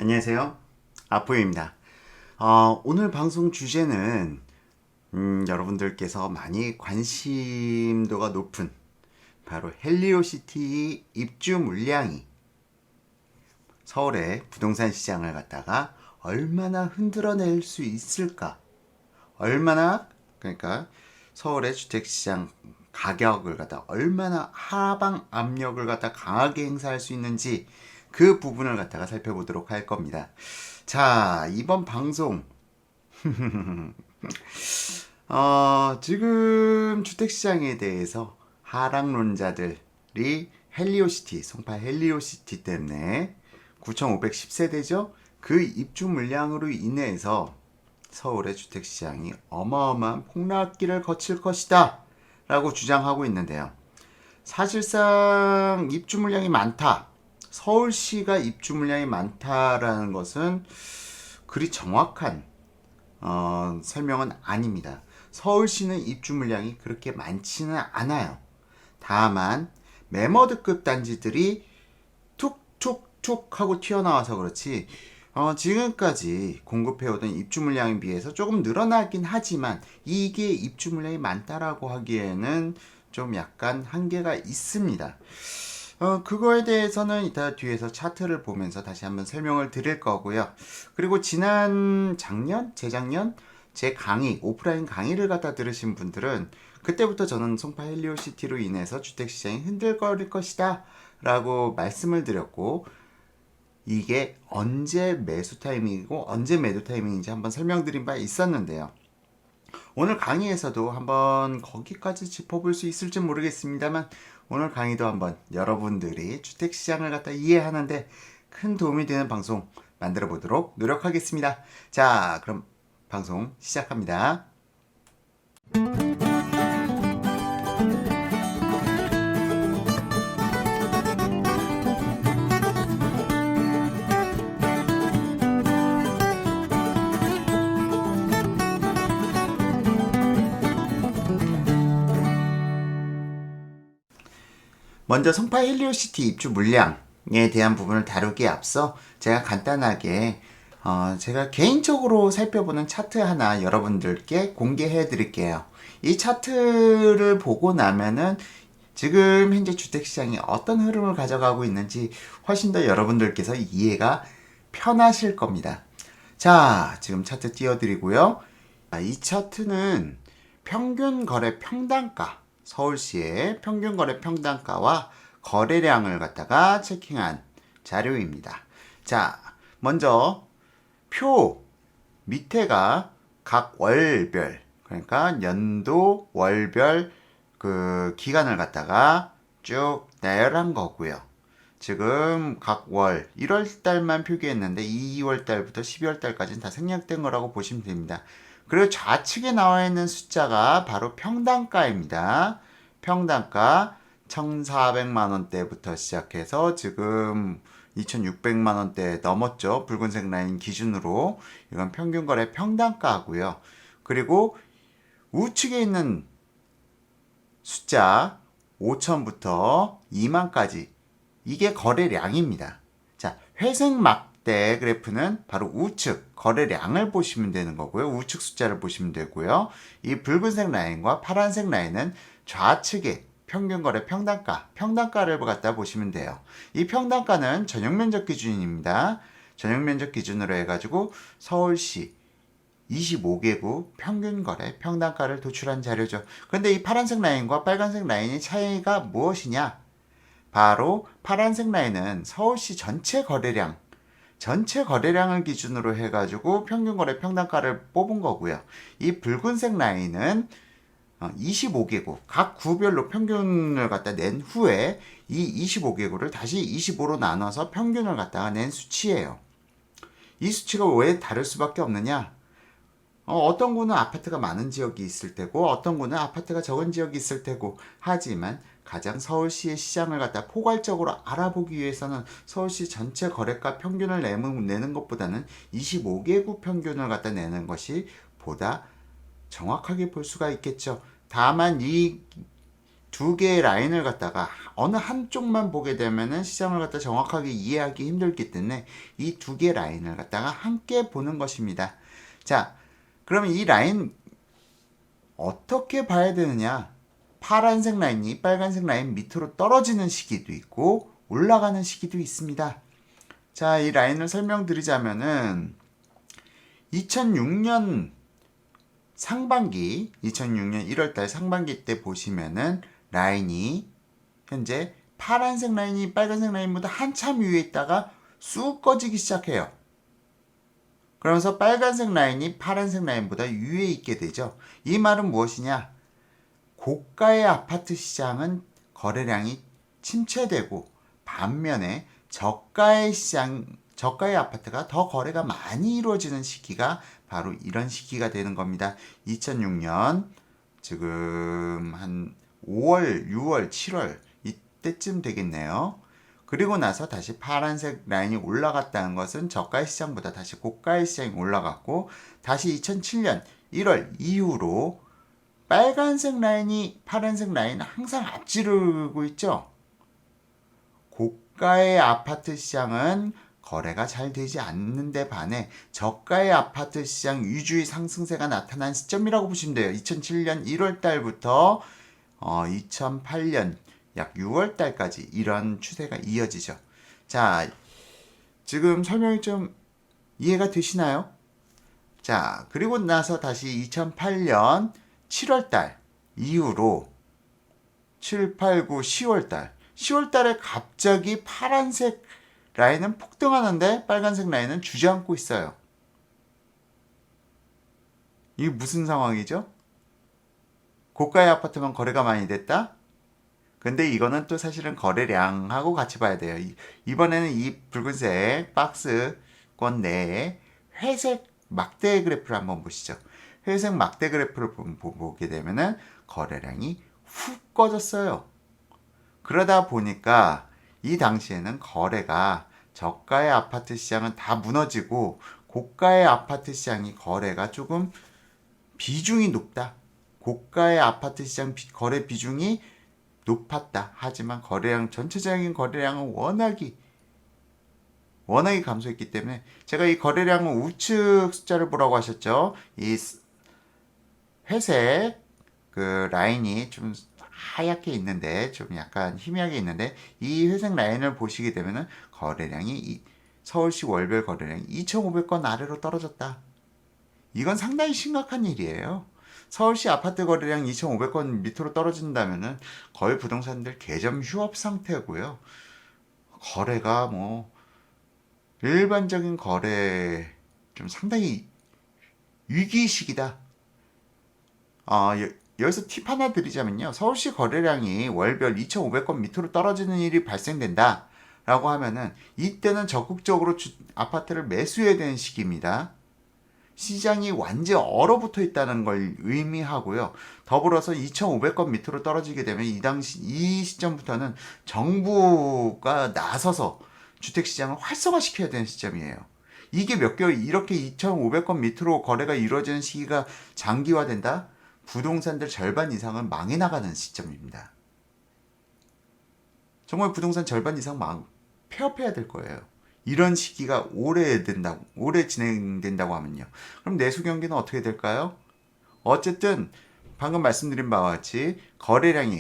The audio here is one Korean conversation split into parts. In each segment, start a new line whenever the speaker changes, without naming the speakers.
안녕하세요. 아포입니다. 오늘 방송 주제는 여러분들께서 많이 관심도가 높은 바로 헬리오시티 입주 물량이 서울의 부동산 시장을 갖다가 얼마나 흔들어낼 수 있을까? 얼마나 그러니까 서울의 주택시장 가격을 갖다 얼마나 하방 압력을 갖다 강하게 행사할 수 있는지 그 부분을 갖다가 살펴보도록 할 겁니다. 자, 이번 방송 지금 주택시장에 대해서 하락론자들이 헬리오시티, 송파 헬리오시티 때문에 9,510세대죠. 그 입주 물량으로 인해서 서울의 주택시장이 어마어마한 폭락기를 거칠 것이다 라고 주장하고 있는데요. 사실상 입주 물량이 많다, 서울시가 입주 물량이 많다라는 것은 그리 정확한 설명은 아닙니다. 서울시는 입주 물량이 그렇게 많지는 않아요. 다만 매머드급 단지들이 툭툭툭 하고 튀어나와서 그렇지 지금까지 공급해오던 입주 물량에 비해서 조금 늘어나긴 하지만 이게 입주 물량이 많다라고 하기에는 좀 약간 한계가 있습니다. 그거에 대해서는 이따 뒤에서 차트를 보면서 다시 한번 설명을 드릴 거고요. 그리고 작년, 재작년 제 강의, 오프라인 강의를 갖다 들으신 분들은 그때부터 저는 송파 헬리오시티로 인해서 주택시장이 흔들거릴 것이다 라고 말씀을 드렸고, 이게 언제 매수 타이밍이고 언제 매도 타이밍인지 한번 설명드린 바 있었는데요. 오늘 강의에서도 한번 거기까지 짚어볼 수 있을지 모르겠습니다만 오늘 강의도 한번 여러분들이 주택시장을 갖다 이해하는데 큰 도움이 되는 방송 만들어 보도록 노력하겠습니다. 자, 그럼 방송 시작합니다. 먼저 송파 헬리오시티 입주 물량에 대한 부분을 다루기에 앞서 제가 간단하게 제가 개인적으로 살펴보는 차트 하나 여러분들께 공개해 드릴게요. 이 차트를 보고 나면은 지금 현재 주택시장이 어떤 흐름을 가져가고 있는지 훨씬 더 여러분들께서 이해가 편하실 겁니다. 자, 지금 차트 띄워드리고요. 이 차트는 평균 거래 평단가, 서울시의 평균 거래 평단가와 거래량을 갖다가 체킹한 자료입니다. 자, 먼저 표 밑에가 각 월별, 그러니까 연도 월별 그 기간을 갖다가 쭉 나열한 거고요. 지금 각 월 1월 달만 표기했는데 2월 달부터 12월 달까지는 다 생략된 거라고 보시면 됩니다. 그리고 좌측에 나와 있는 숫자가 바로 평단가입니다. 평단가 1,400만 원대부터 시작해서 지금 2,600만 원대 넘었죠. 붉은색 라인 기준으로. 이건 평균 거래 평단가고요. 그리고 우측에 있는 숫자 5천부터 2만까지, 이게 거래량입니다. 자, 회색 막대 그래프는 바로 우측 거래량을 보시면 되는 거고요. 우측 숫자를 보시면 되고요. 이 붉은색 라인과 파란색 라인은 좌측의 평균 거래 평단가를 갖다 보시면 돼요. 이 평단가는 전용 면적 기준입니다. 전용 면적 기준으로 해가지고 서울시 25개구 평균 거래 평단가를 도출한 자료죠. 그런데 이 파란색 라인과 빨간색 라인의 차이가 무엇이냐? 바로 파란색 라인은 서울시 전체 거래량을 기준으로 해가지고 평균 거래 평단가를 뽑은 거고요. 이 붉은색 라인은 25개구 각 구별로 평균을 갖다 낸 후에 이 25개구를 다시 25로 나눠서 평균을 갖다가 낸 수치예요. 이 수치가 왜 다를 수밖에 없느냐? 어떤 구는 아파트가 많은 지역이 있을 테고 어떤 구는 아파트가 적은 지역이 있을 테고, 하지만 가장 서울시의 시장을 갖다 포괄적으로 알아보기 위해서는 서울시 전체 거래가 평균을 내는 것보다는 25개구 평균을 갖다 내는 것이 보다 정확하게 볼 수가 있겠죠. 다만 이 두 개의 라인을 갖다가 어느 한쪽만 보게 되면은 시장을 갖다 정확하게 이해하기 힘들기 때문에 이 두 개의 라인을 갖다가 함께 보는 것입니다. 자, 그러면 이 라인 어떻게 봐야 되느냐? 파란색 라인이 빨간색 라인 밑으로 떨어지는 시기도 있고 올라가는 시기도 있습니다. 자, 이 라인을 설명드리자면은 2006년 상반기, 2006년 1월달 상반기 때 보시면은 라인이 현재 파란색 라인이 빨간색 라인보다 한참 위에 있다가 쑥 꺼지기 시작해요. 그러면서 빨간색 라인이 파란색 라인보다 위에 있게 되죠. 이 말은 무엇이냐? 고가의 아파트 시장은 거래량이 침체되고 반면에 저가의 아파트가 더 거래가 많이 이루어지는 시기가 바로 이런 시기가 되는 겁니다. 2006년 지금 한 5월, 6월, 7월 이때쯤 되겠네요. 그리고 나서 다시 파란색 라인이 올라갔다는 것은 저가의 시장보다 다시 고가의 시장이 올라갔고 다시 2007년 1월 이후로 빨간색 라인이 파란색 라인을 항상 앞지르고 있죠. 고가의 아파트 시장은 거래가 잘 되지 않는데 반해 저가의 아파트 시장 위주의 상승세가 나타난 시점이라고 보시면 돼요. 2007년 1월 달부터 2008년 약 6월 달까지 이런 추세가 이어지죠. 자, 지금 설명이 좀 이해가 되시나요? 자, 그리고 나서 다시 2008년 7월 달 이후로 7, 8, 9, 10월 달 10월 달에 갑자기 파란색 라인은 폭등하는데 빨간색 라인은 주저앉고 있어요. 이게 무슨 상황이죠? 고가의 아파트만 거래가 많이 됐다? 근데 이거는 또 사실은 거래량하고 같이 봐야 돼요. 이번에는 이 붉은색 박스권 내에 회색 막대 그래프를 한번 보시죠. 회색 막대 그래프를 보게 되면은 거래량이 훅 꺼졌어요. 그러다 보니까 이 당시에는 거래가 저가의 아파트 시장은 다 무너지고 고가의 아파트 시장이 거래가 조금 비중이 높다. 고가의 아파트 시장 거래 비중이 높았다. 하지만 전체적인 거래량은 워낙이 감소했기 때문에 제가 이 거래량은 우측 숫자를 보라고 하셨죠. 이 회색 그 라인이 좀 하얗게 있는데 좀 약간 희미하게 있는데 이 회색 라인을 보시게 되면은 거래량이 서울시 월별 거래량이 2,500건 아래로 떨어졌다. 이건 상당히 심각한 일이에요. 서울시 아파트 거래량 2,500건 밑으로 떨어진다면은 거의 부동산들 개점 휴업 상태고요. 거래가 뭐 일반적인 거래 좀 상당히 위기식이다. 여기서 팁 하나 드리자면요. 서울시 거래량이 월별 2,500건 밑으로 떨어지는 일이 발생된다. 라고 하면은 이때는 적극적으로 아파트를 매수해야 되는 시기입니다. 시장이 완전 얼어붙어 있다는 걸 의미하고요. 더불어서 2,500건 밑으로 떨어지게 되면 이 시점부터는 정부가 나서서 주택시장을 활성화시켜야 되는 시점이에요. 이게 몇 개월 이렇게 2,500건 밑으로 거래가 이루어지는 시기가 장기화된다? 부동산들 절반 이상은 망해 나가는 시점입니다. 정말 부동산 절반 이상 폐업해야 될 거예요. 이런 시기가 오래 진행된다고 하면요. 그럼 내수 경기는 어떻게 될까요? 어쨌든 방금 말씀드린 바와 같이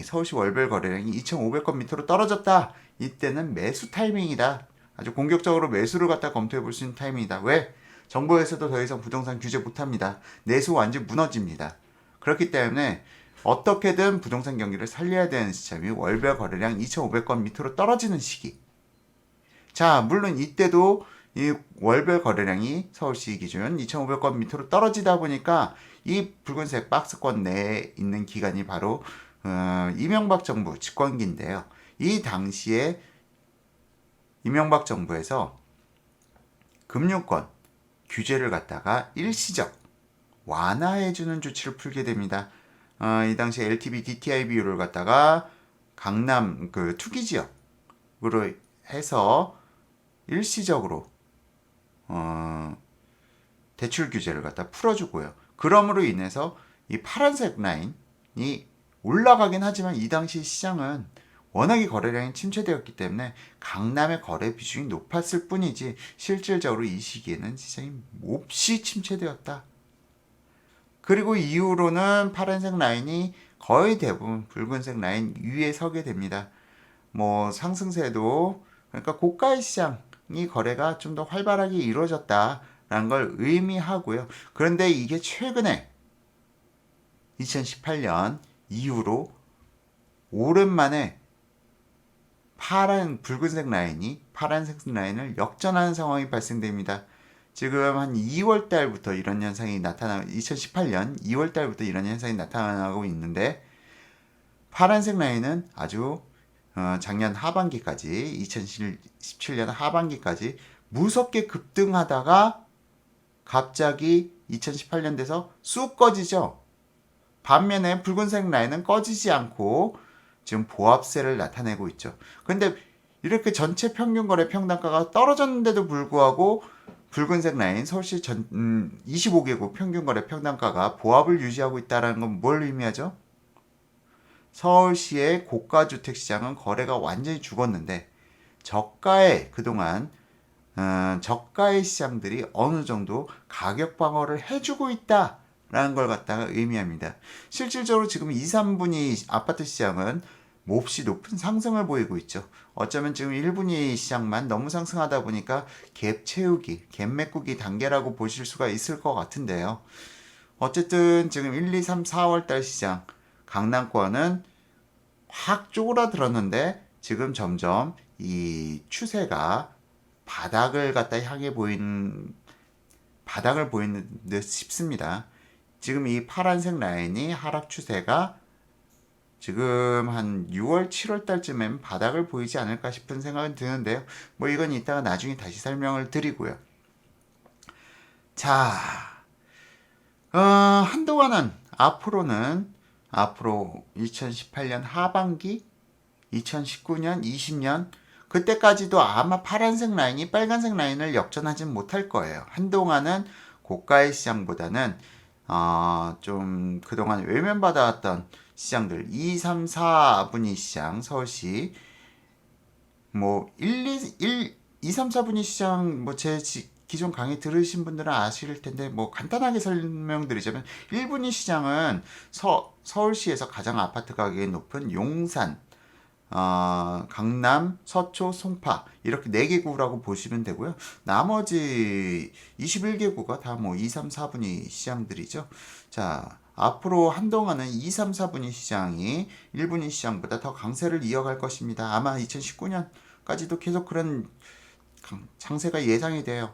서울시 월별 거래량이 2,500건 밑으로 떨어졌다. 이때는 매수 타이밍이다. 아주 공격적으로 매수를 갖다 검토해 볼 수 있는 타이밍이다. 왜? 정부에서도 더 이상 부동산 규제 못합니다. 내수 완전 무너집니다. 그렇기 때문에 어떻게든 부동산 경기를 살려야 되는 시점이 월별 거래량 2,500건 밑으로 떨어지는 시기. 자, 물론 이때도 이 월별 거래량이 서울시 기준 2,500건 밑으로 떨어지다 보니까 이 붉은색 박스권 내에 있는 기간이 바로 이명박 정부 집권기인데요. 이 당시에 이명박 정부에서 금융권 규제를 갖다가 일시적 완화해주는 조치를 풀게 됩니다. 이 당시 LTV DTI 비율을 갖다가 강남 그 투기 지역으로 해서 일시적으로 대출 규제를 갖다 풀어주고요. 그럼으로 인해서 이 파란색 라인이 올라가긴 하지만 이 당시 시장은 워낙에 거래량이 침체되었기 때문에 강남의 거래 비중이 높았을 뿐이지 실질적으로 이 시기에는 시장이 몹시 침체되었다. 그리고 이후로는 파란색 라인이 거의 대부분 붉은색 라인 위에 서게 됩니다. 뭐 상승세도 그러니까 고가의 시장이 거래가 좀 더 활발하게 이루어졌다라는 걸 의미하고요. 그런데 이게 최근에 2018년 이후로 오랜만에 붉은색 라인이 파란색 라인을 역전하는 상황이 발생됩니다. 지금 한 2월 달부터 이런 현상이 2018년 2월 달부터 이런 현상이 나타나고 있는데 파란색 라인은 아주 작년 하반기까지 2017년 하반기까지 무섭게 급등하다가 갑자기 2018년 돼서 쑥 꺼지죠. 반면에 붉은색 라인은 꺼지지 않고 지금 보합세를 나타내고 있죠. 근데 이렇게 전체 평균 거래 평단가가 떨어졌는데도 불구하고 붉은색 라인 서울시 25개국 평균 거래 평단가가 보합을 유지하고 있다는 건 뭘 의미하죠? 서울시의 고가 주택 시장은 거래가 완전히 죽었는데 저가의 그동안 저가의 시장들이 어느 정도 가격 방어를 해주고 있다라는 걸 갖다가 의미합니다. 실질적으로 지금 2, 3분위 아파트 시장은 몹시 높은 상승을 보이고 있죠. 어쩌면 지금 1분위 시장만 너무 상승하다 보니까 갭 채우기, 갭 메꾸기 단계라고 보실 수가 있을 것 같은데요. 어쨌든 지금 1, 2, 3, 4월 달 시장 강남권은 확 쪼그라들었는데 지금 점점 이 추세가 바닥을 보이는 듯 싶습니다. 지금 이 파란색 라인이 하락 추세가 지금 한 6월, 7월 달쯤엔 바닥을 보이지 않을까 싶은 생각은 드는데요. 뭐 이건 이따가 나중에 다시 설명을 드리고요. 자, 한동안은 앞으로 2018년 하반기, 2019년, 20년 그때까지도 아마 파란색 라인이 빨간색 라인을 역전하진 못할 거예요. 한동안은 고가의 시장보다는 좀 그동안 외면받아왔던 시장들 2, 3, 4분위 시장 서울시 뭐 2, 3, 4분위 시장 뭐 제 기존 강의 들으신 분들은 아실 텐데 뭐 간단하게 설명드리자면 1분위 시장은 서울시에서 가장 아파트 가격이 높은 용산, 강남, 서초, 송파 이렇게 4개구라고 보시면 되고요. 나머지 21개구가 다 뭐 2, 3, 4분위 시장들이죠. 자, 앞으로 한동안은 2, 3, 4분위 시장이 1분위 시장보다 더 강세를 이어갈 것입니다. 아마 2019년까지도 계속 그런 장세가 예상이 돼요.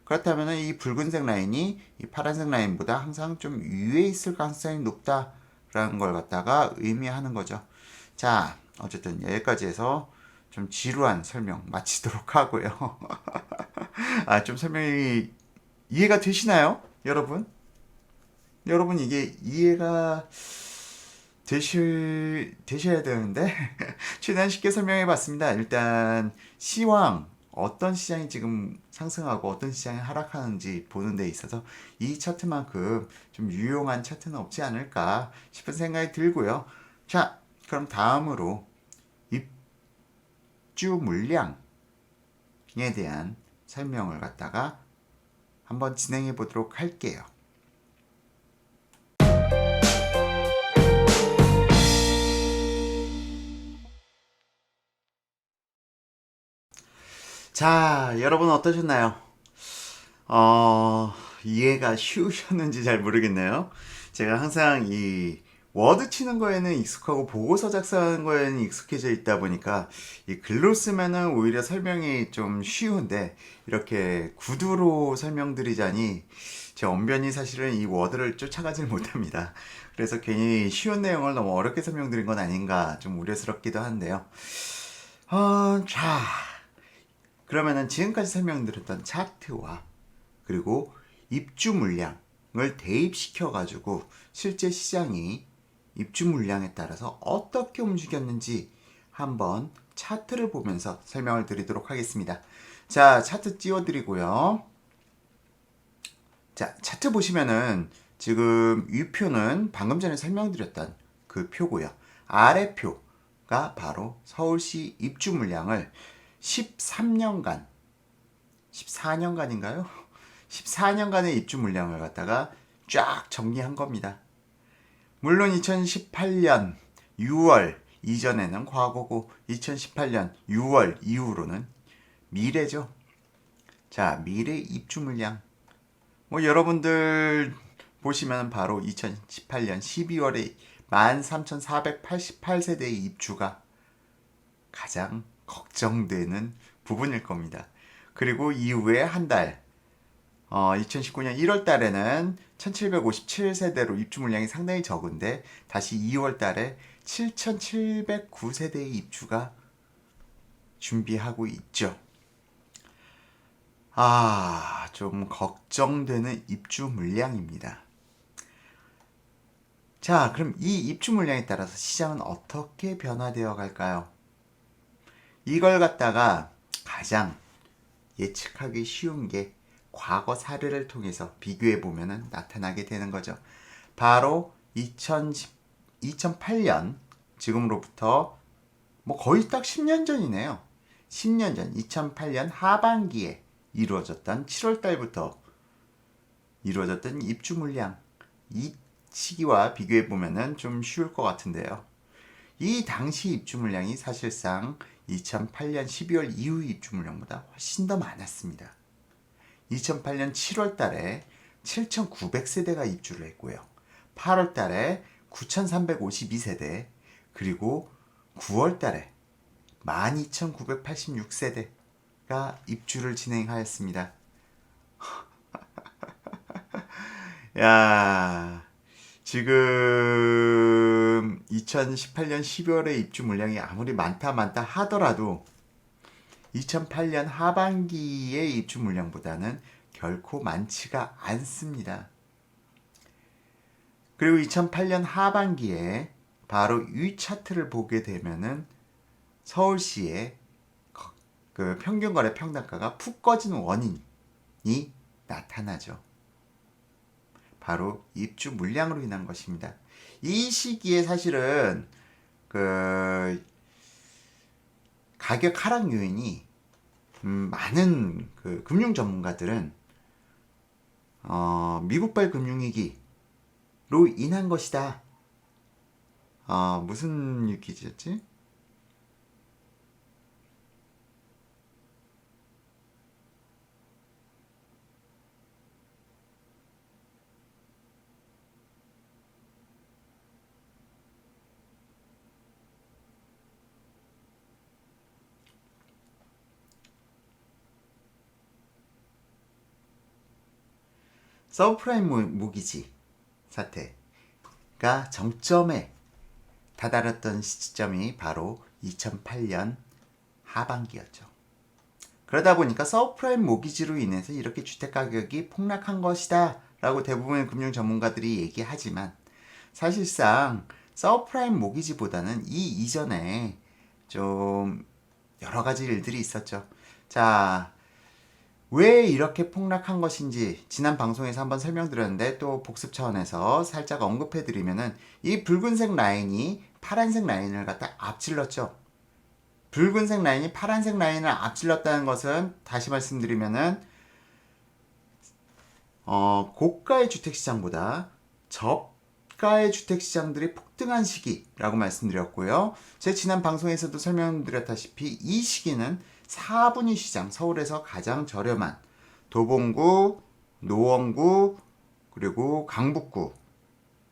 그렇다면 이 붉은색 라인이 이 파란색 라인보다 항상 좀 위에 있을 가능성이 높다라는 걸 갖다가 의미하는 거죠. 자, 어쨌든 여기까지 해서 좀 지루한 설명 마치도록 하고요. 좀 설명이 이해가 되시나요? 여러분? 여러분 이게 이해가 되셔야 되는데 최대한 쉽게 설명해 봤습니다. 일단 시황 어떤 시장이 지금 상승하고 어떤 시장이 하락하는지 보는 데 있어서 이 차트만큼 좀 유용한 차트는 없지 않을까 싶은 생각이 들고요. 자, 그럼 다음으로 입주 물량에 대한 설명을 갖다가 한번 진행해 보도록 할게요. 자, 여러분 어떠셨나요? 이해가 쉬우셨는지 잘 모르겠네요. 제가 항상 이 워드 치는 거에는 익숙하고 보고서 작성하는 거에는 익숙해져 있다 보니까 이 글로 쓰면은 오히려 설명이 좀 쉬운데 이렇게 구두로 설명드리자니 제 언변이 사실은 이 워드를 쫓아가질 못합니다. 그래서 괜히 쉬운 내용을 너무 어렵게 설명드린 건 아닌가 좀 우려스럽기도 한데요. 자, 그러면은 지금까지 설명드렸던 차트와 그리고 입주 물량을 대입시켜 가지고 실제 시장이 입주 물량에 따라서 어떻게 움직였는지 한번 차트를 보면서 설명을 드리도록 하겠습니다. 자, 차트 띄워드리고요. 자, 차트 보시면은 지금 위표는 방금 전에 설명드렸던 그 표고요. 아래 표가 바로 서울시 입주 물량을 13년간, 14년간인가요? 14년간의 입주 물량을 갖다가 쫙 정리한 겁니다. 물론 2018년 6월 이전에는 과거고 2018년 6월 이후로는 미래죠. 자, 미래 입주 물량. 뭐 여러분들 보시면 바로 2018년 12월에 13,488세대의 입주가 가장 걱정되는 부분일 겁니다. 그리고 이후에 한 달, 2019년 1월 달에는 1757세대로 입주 물량이 상당히 적은데 다시 2월 달에 7709세대의 입주가 준비하고 있죠. 좀 걱정되는 입주 물량입니다. 자, 그럼 이 입주 물량에 따라서 시장은 어떻게 변화되어 갈까요? 이걸 갖다가 가장 예측하기 쉬운 게 과거 사례를 통해서 비교해 보면 나타나게 되는 거죠. 바로 2008년, 지금으로부터 뭐 거의 딱 10년 전이네요. 10년 전, 2008년 하반기에 이루어졌던 7월 달부터 이루어졌던 입주 물량, 이 시기와 비교해 보면 좀 쉬울 것 같은데요. 이 당시 입주 물량이 사실상 2008년 12월 이후 입주 물량보다 훨씬 더 많았습니다. 2008년 7월 달에 7,900세대가 입주를 했고요. 8월 달에 9,352세대, 그리고 9월 달에 12,986세대가 입주를 진행하였습니다. 야, 지금 2018년 12월에 입주 물량이 아무리 많다 하더라도 2008년 하반기의 입주 물량보다는 결코 많지가 않습니다. 그리고 2008년 하반기에 바로 이 차트를 보게 되면은 서울시의 그 평균 거래 평당가가 푹 꺼진 원인이 나타나죠. 바로 입주 물량으로 인한 것입니다. 이 시기에 사실은 그 가격 하락 요인이 많은 그 금융 전문가들은 미국발 금융위기로 인한 것이다. 무슨 위기였지? 서브프라임 모기지 사태가 정점에 다다랐던 시점이 바로 2008년 하반기였죠. 그러다 보니까 서브프라임 모기지로 인해서 이렇게 주택가격이 폭락한 것이다 라고 대부분의 금융 전문가들이 얘기하지만 사실상 서브프라임 모기지보다는 이 이전에 좀 여러 가지 일들이 있었죠. 자, 왜 이렇게 폭락한 것인지 지난 방송에서 한번 설명드렸는데 또 복습 차원에서 살짝 언급해드리면은 이 붉은색 라인이 파란색 라인을 갖다 앞질렀죠. 붉은색 라인이 파란색 라인을 앞질렀다는 것은 다시 말씀드리면은 고가의 주택시장보다 저가의 주택시장들이 폭등한 시기라고 말씀드렸고요. 제 지난 방송에서도 설명드렸다시피 이 시기는 4분위 시장, 서울에서 가장 저렴한 도봉구, 노원구, 그리고 강북구,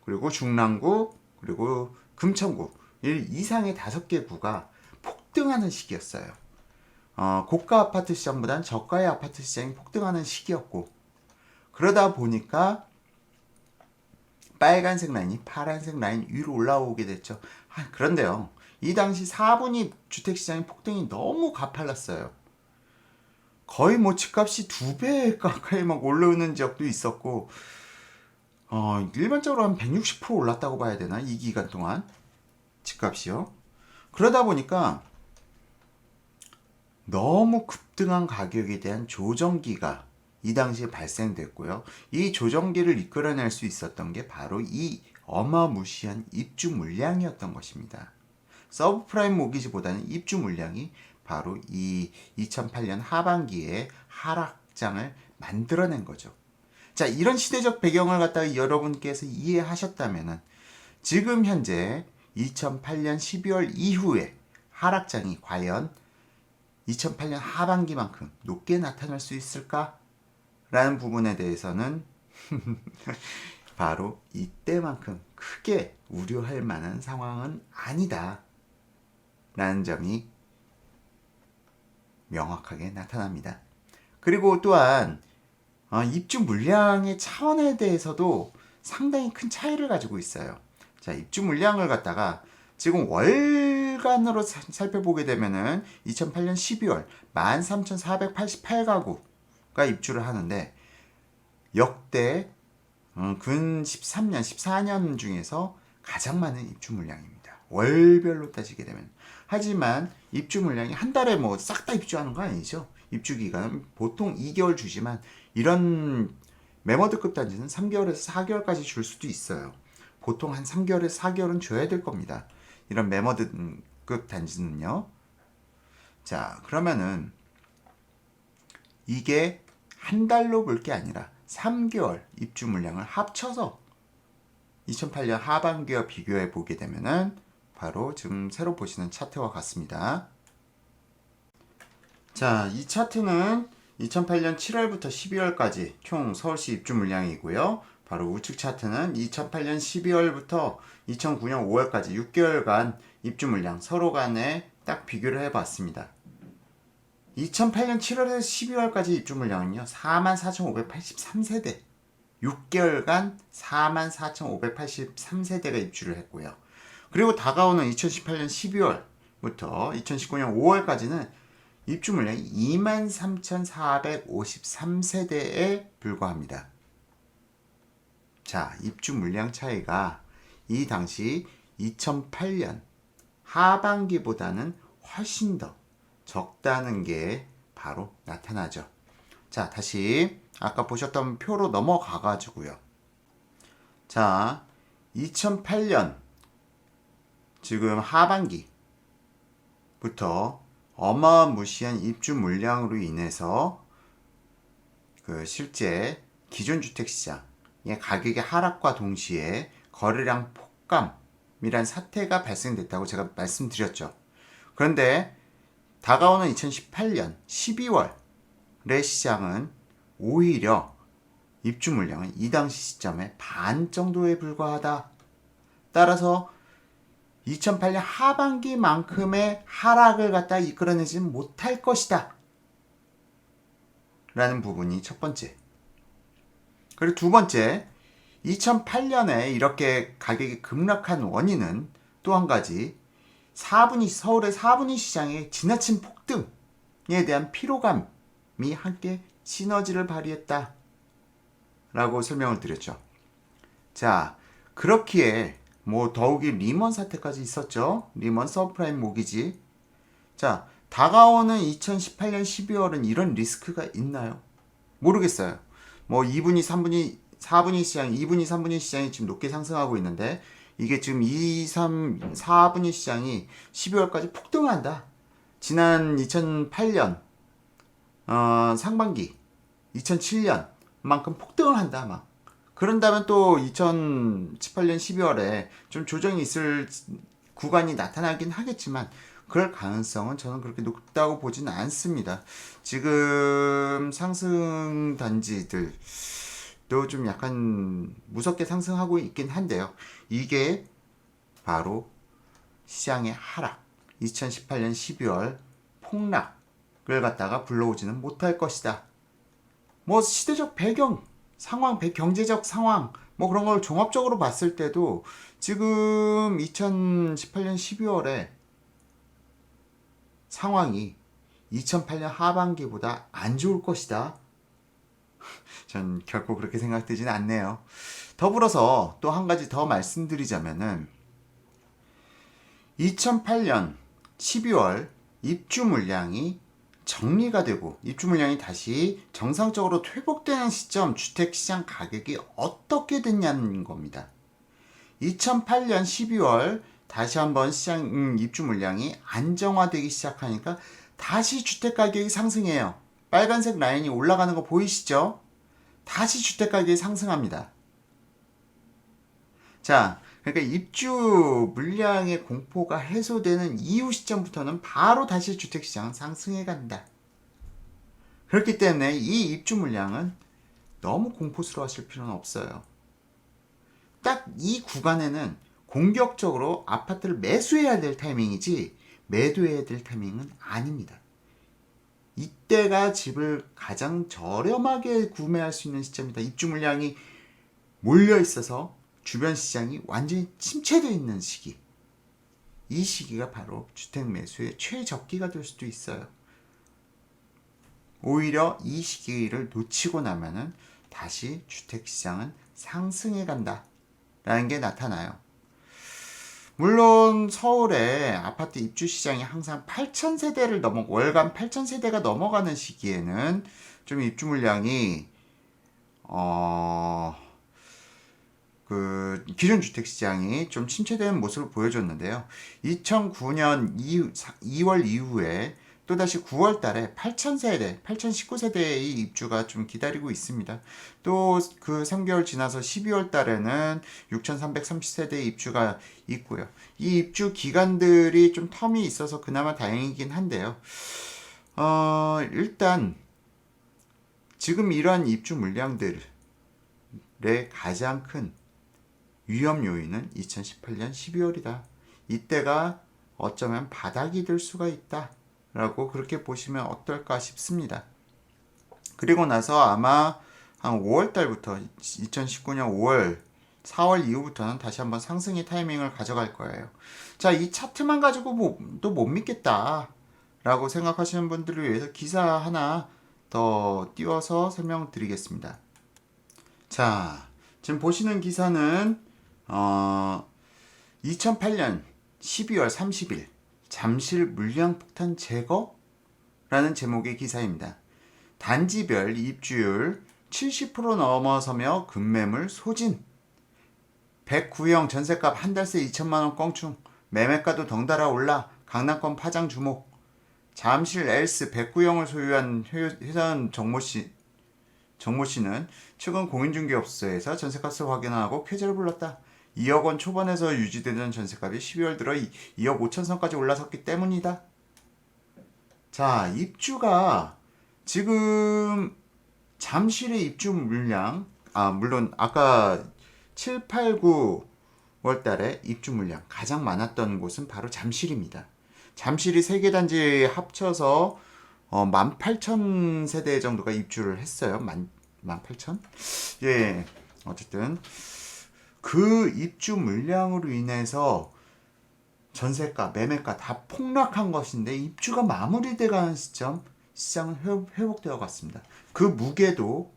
그리고 중랑구, 그리고 금천구 이상의 5개 구가 폭등하는 시기였어요. 고가 아파트 시장보다는 저가의 아파트 시장이 폭등하는 시기였고, 그러다 보니까 빨간색 라인이 파란색 라인 위로 올라오게 됐죠. 그런데요, 이 당시 4분위 주택시장의 폭등이 너무 가팔랐어요. 거의 뭐 집값이 2배 가까이 막 올라오는 지역도 있었고, 일반적으로 한 160% 올랐다고 봐야 되나? 이 기간 동안 집값이요. 그러다 보니까 너무 급등한 가격에 대한 조정기가 이 당시에 발생됐고요. 이 조정기를 이끌어낼 수 있었던 게 바로 이 어마무시한 입주 물량이었던 것입니다. 서브프라임 모기지보다는 입주 물량이 바로 이 2008년 하반기에 하락장을 만들어낸 거죠. 자, 이런 시대적 배경을 갖다가 여러분께서 이해하셨다면 지금 현재 2008년 12월 이후에 하락장이 과연 2008년 하반기만큼 높게 나타날 수 있을까? 라는 부분에 대해서는 바로 이때만큼 크게 우려할 만한 상황은 아니다. 라는 점이 명확하게 나타납니다. 그리고 또한 입주 물량의 차원에 대해서도 상당히 큰 차이를 가지고 있어요. 자, 입주 물량을 갖다가 지금 월간으로 살펴보게 되면은 2008년 12월 13,488가구가 입주를 하는데 역대 근 13년, 14년 중에서 가장 많은 입주 물량입니다. 월별로 따지게 되면. 하지만 입주 물량이 한 달에 뭐 싹 다 입주하는 거 아니죠. 입주 기간은 보통 2개월 주지만 이런 매머드급 단지는 3개월에서 4개월까지 줄 수도 있어요. 보통 한 3개월에서 4개월은 줘야 될 겁니다. 이런 매머드급 단지는요. 자, 그러면은 이게 한 달로 볼 게 아니라 3개월 입주 물량을 합쳐서 2008년 하반기와 비교해 보게 되면은 바로 지금 새로 보시는 차트와 같습니다. 자, 이 차트는 2008년 7월부터 12월까지 총 서울시 입주 물량이고요. 바로 우측 차트는 2008년 12월부터 2009년 5월까지 6개월간 입주 물량 서로 간에 딱 비교를 해봤습니다. 2008년 7월에서 12월까지 입주 물량은요 44,583세대 6개월간 44,583세대가 입주를 했고요. 그리고 다가오는 2018년 12월부터 2019년 5월까지는 입주 물량이 23,453세대에 불과합니다. 자, 입주 물량 차이가 이 당시 2008년 하반기보다는 훨씬 더 적다는 게 바로 나타나죠. 자, 다시 아까 보셨던 표로 넘어가 가지고요. 자, 2008년 지금 하반기부터 어마무시한 입주 물량으로 인해서 실제 기존 주택 시장의 가격의 하락과 동시에 거래량 폭감이란 사태가 발생됐다고 제가 말씀드렸죠. 그런데 다가오는 2018년 12월의 시장은 오히려 입주 물량은 이 당시 시점에 반 정도에 불과하다. 따라서 2008년 하반기만큼의 하락을 갖다 이끌어내지 못할 것이다. 라는 부분이 첫 번째. 그리고 두 번째, 2008년에 이렇게 가격이 급락한 원인은 또 한 가지, 서울의 4분위 시장의 지나친 폭등에 대한 피로감이 함께 시너지를 발휘했다. 라고 설명을 드렸죠. 자, 그렇기에 더욱이 리먼 사태까지 있었죠. 리먼 서브프라임 모기지. 자, 다가오는 2018년 12월은 이런 리스크가 있나요? 모르겠어요. 2분위, 3분위, 4분위 시장, 2분위, 3분위 시장이 지금 높게 상승하고 있는데 이게 지금 2, 3, 4분위 시장이 12월까지 폭등을 한다. 지난 2008년 상반기, 2007년만큼 폭등을 한다. 막. 그런다면 또 2018년 12월에 좀 조정이 있을 구간이 나타나긴 하겠지만 그럴 가능성은 저는 그렇게 높다고 보지는 않습니다. 지금 상승 단지들도 좀 약간 무섭게 상승하고 있긴 한데요. 이게 바로 시장의 하락, 2018년 12월 폭락을 갖다가 불러오지는 못할 것이다. 시대적 배경, 상황, 경제적 상황, 그런 걸 종합적으로 봤을 때도 지금 2018년 12월에 상황이 2008년 하반기보다 안 좋을 것이다. 전 결코 그렇게 생각되지는 않네요. 더불어서 또 한 가지 더 말씀드리자면은 2008년 12월 입주 물량이 정리가 되고 입주 물량이 다시 정상적으로 회복되는 시점 주택시장 가격이 어떻게 됐냐는 겁니다. 2008년 12월 다시 한번 시장 입주 물량이 안정화되기 시작하니까 다시 주택 가격이 상승해요. 빨간색 라인이 올라가는 거 보이시죠? 다시 주택 가격이 상승합니다. 자, 그러니까 입주 물량의 공포가 해소되는 이후 시점부터는 바로 다시 주택 시장은 상승해 간다. 그렇기 때문에 이 입주 물량은 너무 공포스러워하실 필요는 없어요. 딱 이 구간에는 공격적으로 아파트를 매수해야 될 타이밍이지 매도해야 될 타이밍은 아닙니다. 이때가 집을 가장 저렴하게 구매할 수 있는 시점이다. 입주 물량이 몰려 있어서 주변 시장이 완전히 침체되어 있는 시기. 이 시기가 바로 주택 매수의 최적기가 될 수도 있어요. 오히려 이 시기를 놓치고 나면은 다시 주택 시장은 상승해 간다 라는 게 나타나요. 물론 서울의 아파트 입주 시장이 항상 8,000세대를 월간 8,000세대가 넘어가는 시기에는 좀 입주 물량이 그 기존 주택 시장이 좀 침체되는 모습을 보여줬는데요. 2009년 2월 이후에 또다시 9월 달에 8,000세대, 8,019세대의 입주가 좀 기다리고 있습니다. 또 그 3개월 지나서 12월 달에는 6,330세대의 입주가 있고요. 이 입주 기간들이 좀 텀이 있어서 그나마 다행이긴 한데요. 일단 지금 이러한 입주 물량들의 가장 큰 위험 요인은 2018년 12월이다. 이때가 어쩌면 바닥이 될 수가 있다. 라고 그렇게 보시면 어떨까 싶습니다. 그리고 나서 아마 한 5월 달부터 2019년 5월, 4월 이후부터는 다시 한번 상승의 타이밍을 가져갈 거예요. 자, 이 차트만 가지고 또 못 믿겠다 라고 생각하시는 분들을 위해서 기사 하나 더 띄워서 설명드리겠습니다. 자, 지금 보시는 기사는 2008년 12월 30일 잠실 물량폭탄 제거라는 제목의 기사입니다. 단지별 입주율 70% 넘어서며 급매물 소진. 109형 전셋값 한 달새 2천만원 껑충. 매매가도 덩달아 올라 강남권 파장 주목. 잠실 엘스 109형을 소유한 회사원 정모씨는 최근 공인중개업소에서 전셋값을 확인하고 쾌재를 불렀다. 2억 원 초반에서 유지되던 전셋값이 12월 들어 2억 5천 선까지 올라섰기 때문이다. 자, 입주가 지금 잠실의 입주 물량, 물론 아까 7, 8, 9월 달에 입주 물량 가장 많았던 곳은 바로 잠실입니다. 잠실이 3개 단지 합쳐서 18,000세대 정도가 입주를 했어요. 18,000? 예, 어쨌든 그 입주 물량으로 인해서 전세가, 매매가 다 폭락한 것인데 입주가 마무리돼가는 시점 시장은 회복되어 갔습니다. 그 무게도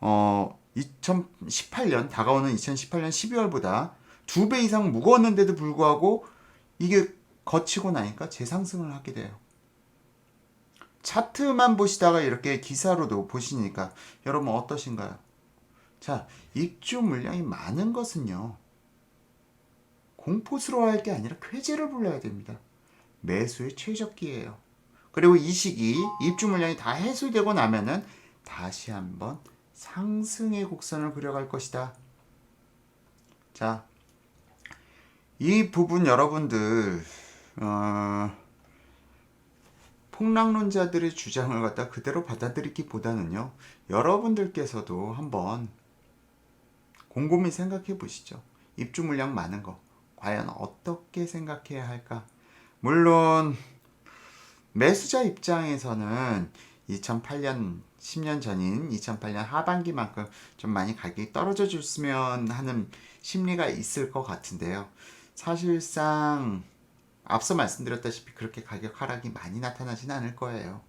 2018년 다가오는 2018년 12월보다 2배 이상 무거웠는데도 불구하고 이게 거치고 나니까 재상승을 하게 돼요. 차트만 보시다가 이렇게 기사로도 보시니까 여러분 어떠신가요? 자, 입주 물량이 많은 것은요, 공포스러워할 게 아니라 쾌재를 불러야 됩니다. 매수의 최적기예요. 그리고 이 시기 입주 물량이 다 해소되고 나면은 다시 한번 상승의 곡선을 그려갈 것이다. 자, 이 부분 여러분들 폭락론자들의 주장을 갖다 그대로 받아들이기보다는요, 여러분들께서도 한번 곰곰이 생각해 보시죠. 입주 물량 많은 거 과연 어떻게 생각해야 할까? 물론 매수자 입장에서는 2008년 10년 전인 2008년 하반기만큼 좀 많이 가격이 떨어져 줬으면 하는 심리가 있을 것 같은데요. 사실상 앞서 말씀드렸다시피 그렇게 가격 하락이 많이 나타나진 않을 거예요.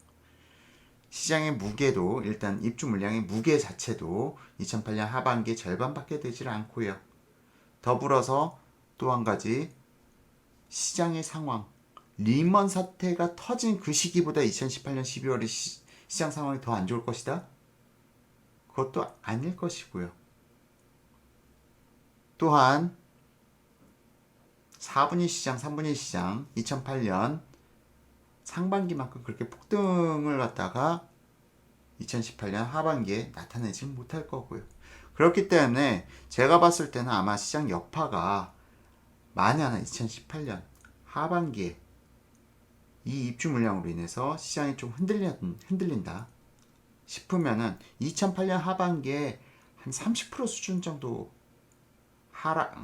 시장의 무게도, 일단 입주 물량의 무게 자체도 2008년 하반기에 절반밖에 되질 않고요. 더불어서 또 한 가지, 시장의 상황, 리먼 사태가 터진 그 시기보다 2018년 12월에 시장 상황이 더 안 좋을 것이다? 그것도 아닐 것이고요. 또한 4분위 시장, 3분위 시장 2008년 상반기만큼 그렇게 폭등을 갖다가 2018년 하반기에 나타내지 못할 거고요. 그렇기 때문에 제가 봤을 때는 아마 시장 여파가 만에 하나 2018년 하반기에 이 입주 물량으로 인해서 시장이 좀 흔들린다 싶으면은 2008년 하반기에 한 30% 수준 정도 하락,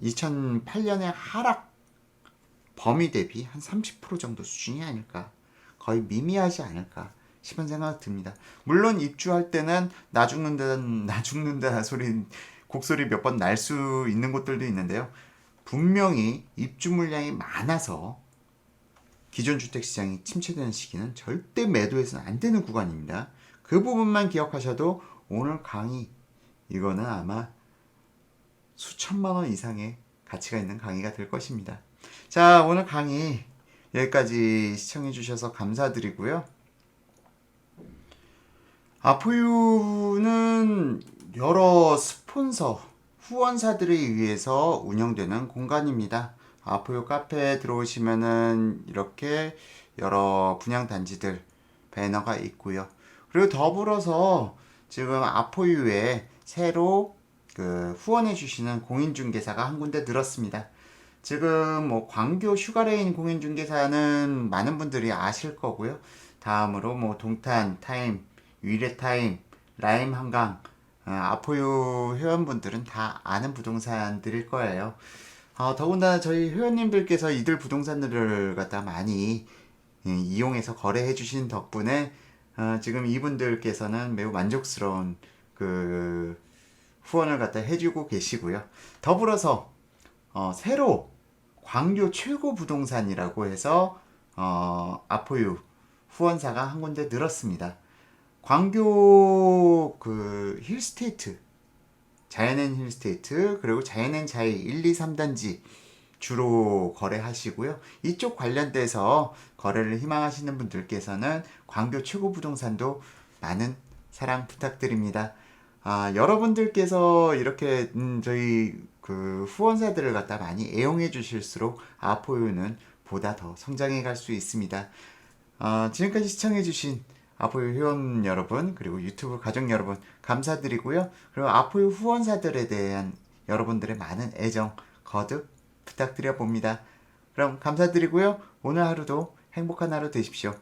2008년의 하락 범위 대비 한 30% 정도 수준이 아닐까, 거의 미미하지 않을까 싶은 생각 듭니다. 물론 입주할 때는 나 죽는다 소리 곡소리 몇 번 날 수 있는 곳들도 있는데요. 분명히 입주 물량이 많아서 기존 주택 시장이 침체되는 시기는 절대 매도해서는 안 되는 구간입니다. 그 부분만 기억하셔도 오늘 강의 이거는 아마 수천만 원 이상의 가치가 있는 강의가 될 것입니다. 자, 오늘 강의 여기까지 시청해 주셔서 감사드리고요. 아포유는 여러 스폰서, 후원사들에 의해서 운영되는 공간입니다. 아포유 카페에 들어오시면은 이렇게 여러 분양단지들 배너가 있고요. 그리고 더불어서 지금 아포유에 새로 후원해주시는 공인중개사가 한 군데 늘었습니다. 지금 뭐 광교 슈가레인 공인중개사는 많은 분들이 아실 거고요. 다음으로 뭐 동탄 타임, 위례 타임, 라임 한강, 아포유 회원분들은 다 아는 부동산들일 거예요. 더군다나 저희 회원님들께서 이들 부동산들을 갖다 많이 이용해서 거래해 주신 덕분에 지금 이분들께서는 매우 만족스러운 후원을 갖다 해주고 계시고요. 더불어서 새로 광교 최고 부동산이라고 해서 아포유 후원사가 한 군데 늘었습니다. 광교 힐스테이트, 자연엔 힐스테이트, 그리고 자연엔 자이 1, 2, 3단지 주로 거래하시고요. 이쪽 관련돼서 거래를 희망하시는 분들께서는 광교 최고 부동산도 많은 사랑 부탁드립니다. 여러분들께서 이렇게 저희 후원사들을 갖다 많이 애용해 주실수록 아포유는 보다 더 성장해 갈 수 있습니다. 지금까지 시청해 주신 아포유 회원 여러분, 그리고 유튜브 가족 여러분 감사드리고요. 그리고 아포유 후원사들에 대한 여러분들의 많은 애정 거듭 부탁드려 봅니다. 그럼 감사드리고요. 오늘 하루도 행복한 하루 되십시오.